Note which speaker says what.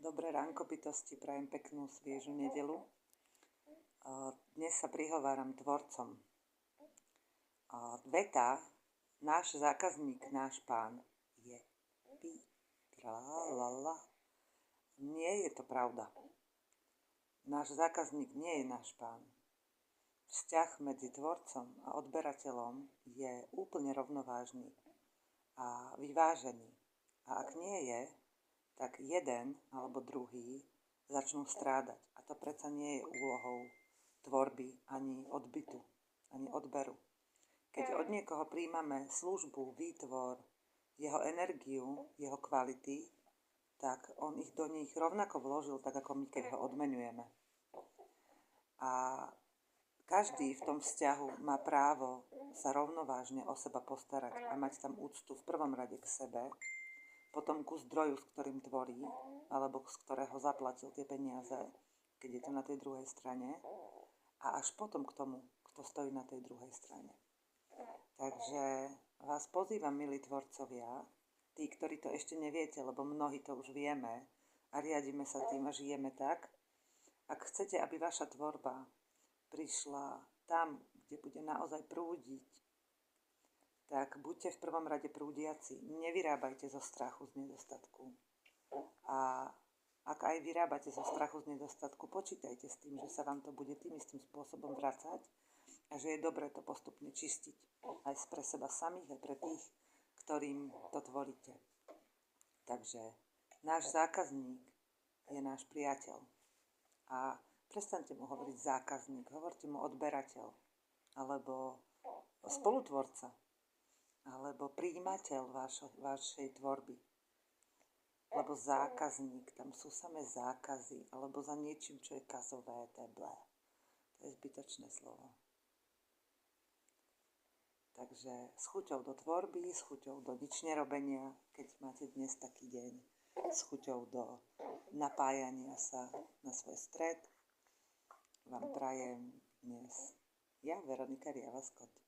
Speaker 1: Dobré ránko bytosti, prajem peknú sviežu nedeľu. Dnes sa prihováram tvorcom. Veta, náš zákazník, náš pán je la. Nie je to pravda. Náš zákazník nie je náš pán. Vzťah medzi tvorcom a odberateľom je úplne rovnovážny a vyvážený. A ak nie je, tak jeden alebo druhý začnú strádať. A to predsa nie je úlohou tvorby, ani odbytu, ani odberu. Keď od niekoho príjmame službu, výtvor, jeho energiu, jeho kvality, tak on ich do nich rovnako vložil, tak ako my, keď ho odmenujeme. A každý v tom vzťahu má právo sa rovnovážne o seba postarať a mať tam úctu v prvom rade k sebe, potom ku zdroju, s ktorým tvorí, alebo z ktorého zaplatil tie peniaze, keď je to na tej druhej strane, a až potom k tomu, kto stojí na tej druhej strane. Takže vás pozývam, milí tvorcovia, tí, ktorí to ešte neviete, lebo mnohí to už vieme a riadíme sa tým a žijeme tak. Ak chcete, aby vaša tvorba prišla tam, kde bude naozaj prúdiť, tak buďte v prvom rade prúdiaci. Nevyrábajte zo strachu z nedostatku. A ak aj vyrábate zo strachu z nedostatku, počítajte s tým, že sa vám to bude tým istým spôsobom vracať a že je dobré to postupne čistiť. Aj pre seba samých, aj pre tých, ktorým to tvoríte. Takže náš zákazník je náš priateľ. A prestaňte mu hovoriť zákazník, hovorte mu odberateľ, alebo spolutvorca, alebo prijímateľ vašej tvorby. Lebo zákazník, tam sú samé zákazy, alebo za niečím, čo je kazové, to je blé. To je zbytočné slovo. Takže s chuťou do tvorby, s chuťou do nič nerobenia, keď máte dnes taký deň, s chuťou do napájania sa na svoj stred, vám prajem dnes ja, Veronika Riava Scott.